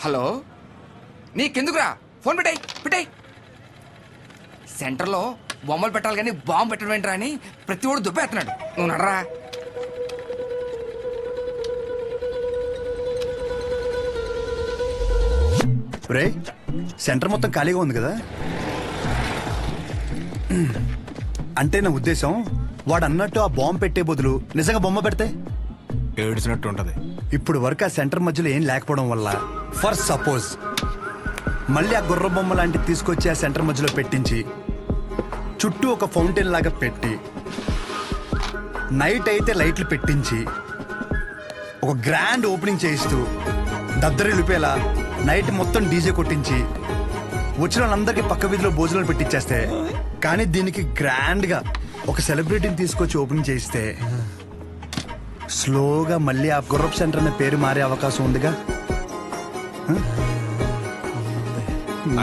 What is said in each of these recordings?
Hello, నీకెందుకురా phone పెట్టాయి పెట్టాయి. సెంటర్లో బొమ్మలు పెట్టాలి కానీ బాంబు పెట్టడం ఏంట్రా అని ప్రతి ఒడు దుబ్బేస్తున్నాడు. నువ్వు నడరా. రే, సెంటర్ మొత్తం ఖాళీగా ఉంది కదా. అంటే నా ఉద్దేశం, వాడు అన్నట్టు ఆ బాంబు పెట్టే బదులు నిజంగా బొమ్మ పెడితే ఏడ్చినట్టు ఉంటది. ఇప్పుడు వరకు ఆ సెంటర్ మధ్యలో ఏం లేకపోవడం వల్ల ఫర్ సపోజ్ మళ్ళీ ఆ గుర్ర బొమ్మ లాంటివి తీసుకొచ్చి ఆ సెంటర్ మధ్యలో పెట్టించి చుట్టూ ఒక ఫౌంటైన్ లాగా పెట్టి నైట్ అయితే లైట్లు పెట్టించి ఒక గ్రాండ్ ఓపెనింగ్ చేయిస్తూ దద్దరిల్లిపోయేలా నైట్ మొత్తం డీజే కొట్టించి వచ్చిన వాళ్ళందరికీ పక్క వీధిలో భోజనాలు పెట్టించేస్తే, కానీ దీనికి గ్రాండ్ గా ఒక సెలబ్రిటీని తీసుకొచ్చి ఓపెనింగ్ చేయిస్తే స్లోగా మళ్ళీ ఆ గుర్రప్ సెంటర్ అనే పేరు మారే అవకాశం ఉందిగా.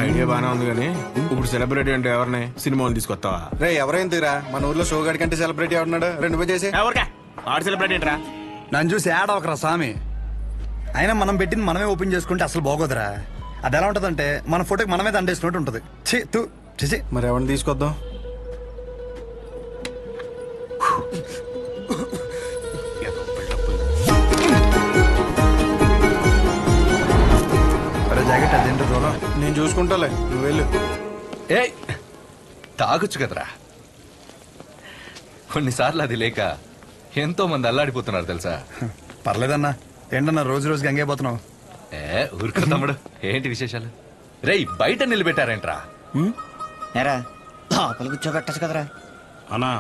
ఐడియా బానే ఉంది కానీ ఇప్పుడు సెలబ్రిటీ అంటే ఎవరిని సినిమాలు తీసుకొస్తావా? రే ఎవరైందిరా మన ఊర్లో షో గడి కంటే సెలబ్రిటీ ఎవరున్నాడు? రెండు పోయి చేసి ఎవరికా ఆడు సెలబ్రిటీ ఏంట్రా? నన్ను చూసి యాడ్ అవకరా స్వామి. అయినా మనం పెట్టింది మనమే ఓపెన్ చేసుకుంటే అసలు బాగోదురా. అది ఎలా ఉంటదంటే మన ఫోటోకి మనమే దండేసినట్టు ఉంటది. చేసి మరి ఎవరిని తీసుకొద్దాం? జాకెట్ అదేంటో దూరం. నేను చూసుకుంటాలే, నువ్వు వెళ్ళు. ఏ తాగొచ్చు కదరా. కొన్నిసార్లు అది లేక ఎంతో మంది అల్లాడిపోతున్నారు తెలుసా. పర్లేదన్నా. ఏంటన్నా రోజు రోజుకి గంగైపోతున్నావు? ఊరుకో తమ్ముడు, ఏంటి విశేషాలు? రేయ్, బయట నిలబెట్టారేంట్రా? ఎరా లోపల కూర్చోబెట్టచ్చు కదరా. అన్నా,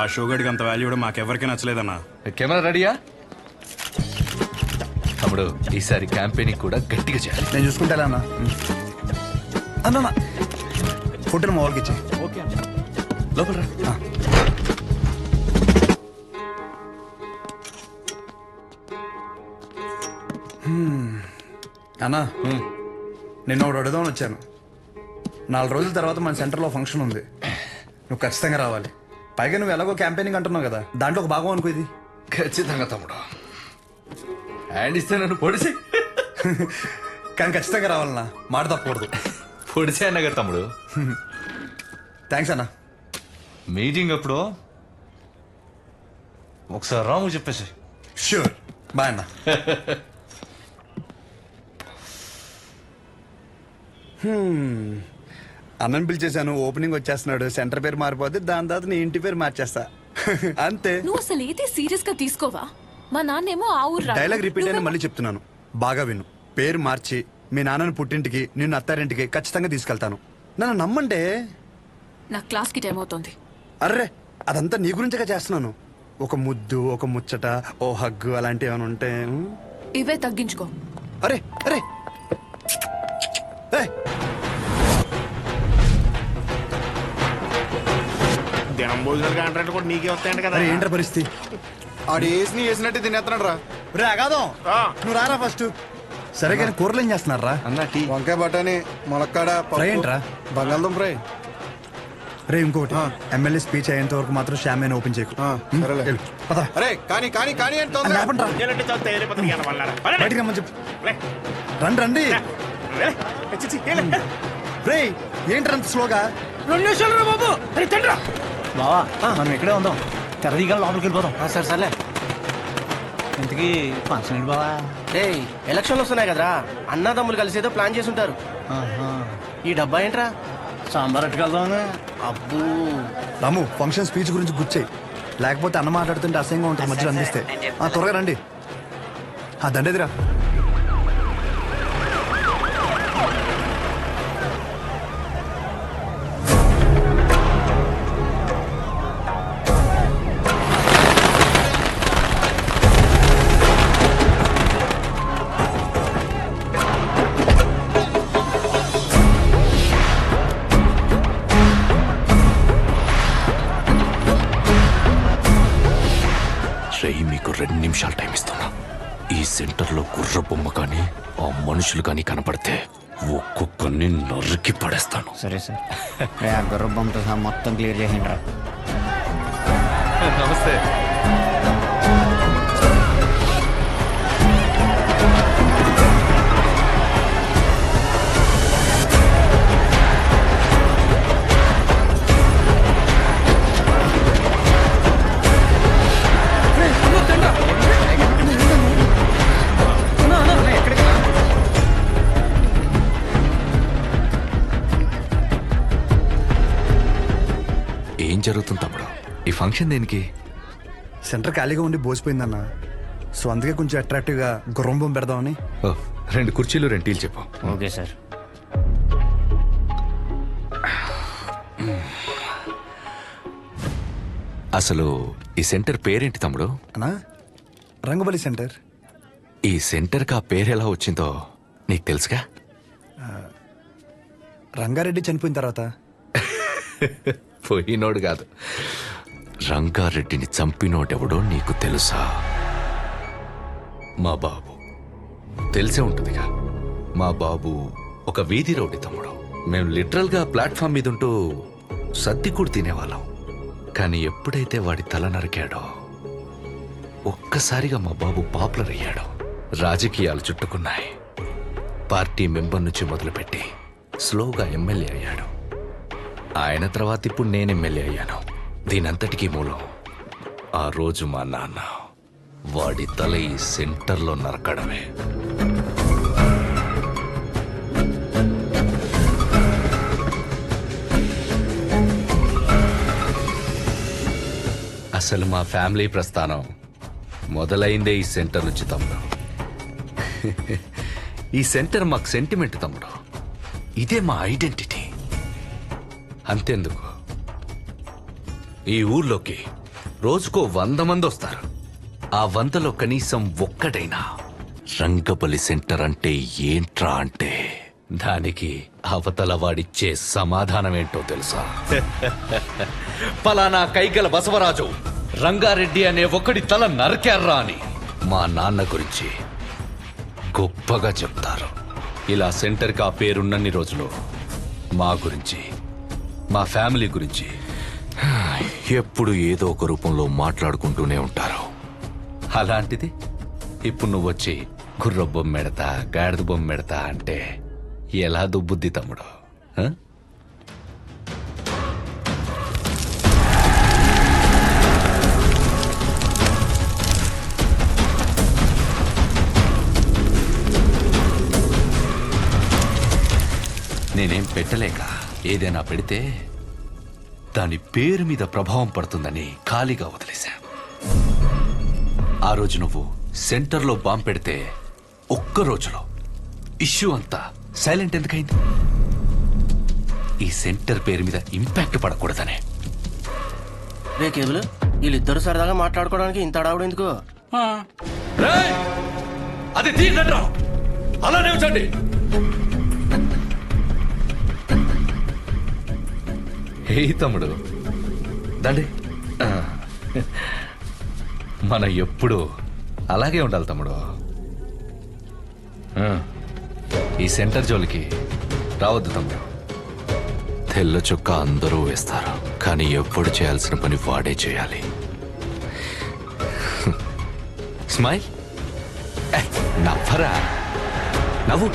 ఆ షో గడికి అంత వాల్యూ కూడా మాకెవరికి నచ్చలేదన్నా. కెమెరా రెడీయా? తమ్ముడు, ఈసారి క్యాంపెయినింగ్ కూడా గట్టిగా చేయాలి. నేను చూసుకుంటా అన్న. అన్న ఫోటోని మా వాళ్ళకి ఇచ్చి లోపల రా. అన్నా, నిన్న ఒకటి అడుగుదామని వచ్చాను. 4 రోజుల తర్వాత మన సెంటర్లో ఫంక్షన్ ఉంది. నువ్వు ఖచ్చితంగా రావాలి. పైగా నువ్వు ఎలాగో క్యాంపెయినింగ్ అంటున్నావు కదా, దాంట్లో ఒక భాగం అనుకో ఇది. ఖచ్చితంగా తమ్ముడు. హ్యాండ్ ఇస్తే నన్ను పొడిసి కానీ ఖచ్చితంగా రావాలన్నా, మాట తప్పకూడదు. పొడిసే అన్న కదా తమ్ముడు. థ్యాంక్స్ అన్నా. మీటింగ్ అప్పుడు ఒకసారి రాము చెప్పేసి. షూర్, బాయ్ అన్నా. అన్నని పిలిచేశాను, ఓపెనింగ్ వచ్చేస్తున్నాడు. సెంటర్ పేరు మారిపోద్ది, దాని తర్వాత నీ ఇంటి పేరు మార్చేస్తా. అంతే. నువ్వు అసలు ఏది సీరియస్ గా తీసుకోవా? మా నాన్నేమో ఆ ఊరు డైలాగ్ రిపీట్ అయినా మళ్ళీ చెప్తున్నాను, బాగా విను. పేరు మార్చి మీ నాన్నని పుట్టింటికి, నిన్ను అత్తారింటికి ఖచ్చితంగా తీసుకెళ్తాను. నన్ను నమ్మంటే. నా క్లాస్ కి టైం అవుతుంది. అర్రే, అదంతా నీ గురించగా చేస్తున్నాను. ఒక ముద్దు, ఒక ముచ్చట, ఓ హగ్గు అలాంటివి ఏమైనా ఉంటే. ఇవే తగ్గించుకో. అరే అరే ఏయ్, దినం భోజనాలు కాంట్రాక్ట్ కూడా నీకే వస్తాయంట కదా. అరే ఏంట్రా పరిస్థితి? ఆడు వేసినట్టు తినేస్తున్నాడు రా. రే అగాదం, నువ్వు రారా ఫస్ట్. సరే కానీ కూరలు ఏం చేస్తున్నారా? వంకాయ బఠానీ, ములక్కాడ, ఫ్రై ఏంట్రా? బంగాళదుంప ఫ్రై. రే ఇంకోటి, ఎమ్మెల్యే స్పీచ్ అయ్యేంత వరకు మాత్రం షామేన్ ఓపెన్ చేయకు. సరేలే. వెళ్ళు, పద. అరే కానీ కానీ కానీ అంటే అని లేపండ్రా. బయటికి రమ్మని చెప్పు. రండి రండి. రే ఏంట్రా అంత స్లోగా? 2 నిమిషాలు రా బాబు. అరే తండ్రా బావా, మనం ఇక్కడే ఉందాం. తెరదీగా లోపలికి వెళ్ళిపోదాం. సరే సర్లే. ఇంతకీ ఫంక్షన్ ఏంటి బావా? ఎలక్షన్లు వస్తున్నాయి కదరా, అన్నదమ్ములు కలిసి ఏదో ప్లాన్ చేసి ఉంటారు. ఈ డబ్బా ఏంట్రా? సాంబార్ అట్టుకెళ్దామని. అబ్బూ, రాము, ఫంక్షన్ స్పీచ్ గురించి గుర్చేయి, లేకపోతే అన్న మాట్లాడుతుంటే అసహ్యంగా ఉంటుంది మధ్యలో అందిస్తే. త్వరగా రండి. దండేదిరా. మీకు 2 నిమిషాలు టైం ఇస్తున్నా. ఈ సెంటర్లో గుర్ర బొమ్మ కానీ ఆ మనుషులు కానీ కనపడితే ఒక్కొక్కరిని నరికి పడేస్తాను. సరే సార్. గుర్ర బొమ్మతో సహా మొత్తం క్లియర్ చేయండి రా. నమస్తే. జరుగుతుంది తమ్ముడు. ఈ ఫంక్షన్ దేనికి? సెంటర్ ఖాళీగా ఉండి బోసిపోయిందన్న. సో అందుకే కొంచెం అట్రాక్టివ్గా గుర్రం బొమ్మ పెడదామని. ఓ, 2 కుర్చీలు 2 టీలు చెప్పు. Okay sir. అసలు ఈ సెంటర్ పేరేంటి తమ్ముడు? అన్నా, రంగబలి సెంటర్. ఈ సెంటర్కి ఆ పేరు ఎలా వచ్చిందో నీకు తెలుసుగా? రంగారెడ్డి చనిపోయిన తర్వాత పోయినోడు కాదు, రంగారెడ్డిని చంపినోడెవడో నీకు తెలుసా? మా బాబు. తెలిసే ఉంటుందిగా. మా బాబు ఒక వీధి రౌడీ తమ్ముడు. మేము లిటరల్గా ప్లాట్ఫామ్ మీద ఉంటూ సద్ది కూడా తినేవాళ్ళం. కానీ ఎప్పుడైతే వాడి తల నరికాడో ఒక్కసారిగా మా బాబు పాపులర్ అయ్యాడు. రాజకీయాలు చుట్టుకున్నాయి. పార్టీ మెంబర్ నుంచి మొదలుపెట్టి స్లోగా ఎమ్మెల్యే అయ్యాడు. ఆయన తర్వాత ఇప్పుడు నేను ఎమ్మెల్యే అయ్యాను. దీనంతటికీ మూలం ఆ రోజు మా నాన్న వాడి తల ఈ సెంటర్లో నరకడమే. అసలు మా ఫ్యామిలీ ప్రస్థానం మొదలైందే ఈ సెంటర్ నుంచి తమ్ముడు. ఈ సెంటర్ మాకు సెంటిమెంట్ తమ్ముడు. ఇదే మా ఐడెంటిటీ. అంతెందుకు, ఈ ఊర్లోకి రోజుకో 100 మంది వస్తారు. ఆ 100లో కనీసం ఒక్కడైనా రంగబలి సెంటర్ అంటే ఏంట్రా అంటే దానికి అవతల వాడిచ్చే సమాధానం ఏంటో తెలుసా? పలానా కైగల బసవరాజు రంగారెడ్డి అనే ఒకడి తల నరికారా అని మా నాన్న గురించి గొప్పగా చెప్తారు. ఇలా సెంటర్కి ఆ పేరున్నన్ని రోజులు మా గురించి, మా ఫ్యామిలీ గురించి ఎప్పుడు ఏదో ఒక రూపంలో మాట్లాడుకుంటూనే ఉంటారు. అలాంటిది ఇప్పుడు నువ్వు వచ్చి గుర్ర బొమ్మెడతా, గాడిద బొమ్మెడతా అంటే ఎలా దుబ్బుద్ది తమ్ముడు? ఆ? నేనేం పెట్టలేక ఏదైనా పెడితే దాని పేరు మీద ప్రభావం పడుతుందని ఖాళీగా వదిలేశా. ఆ రోజు నువ్వు సెంటర్లో బాంబు పెడితే ఒక్క రోజులో ఇష్యూ అంతా సైలెంట్ ఎందుకైంది? ఈ సెంటర్ పేరు మీద ఇంపాక్ట్ పడకూడదనే. రే కేబుల్, వీళ్ళిద్దరు సరదాగా మాట్లాడుకోవడానికి ఇంత అడావుడు ఎందుకు? అది తీయండి, అలానే ఉంచండి. ఏ తమ్ముడు దండి. మన ఎప్పుడు అలాగే ఉండాలి తమ్ముడు. ఈ సెంటర్ జోలికి రావద్దు తమ్ముడు. తెల్ల చొక్క అందరూ వేస్తారు, కానీ ఎప్పుడు చేయాల్సిన పని వాడే చేయాలి. స్మైల్, నవ్వరా, నవ్వు.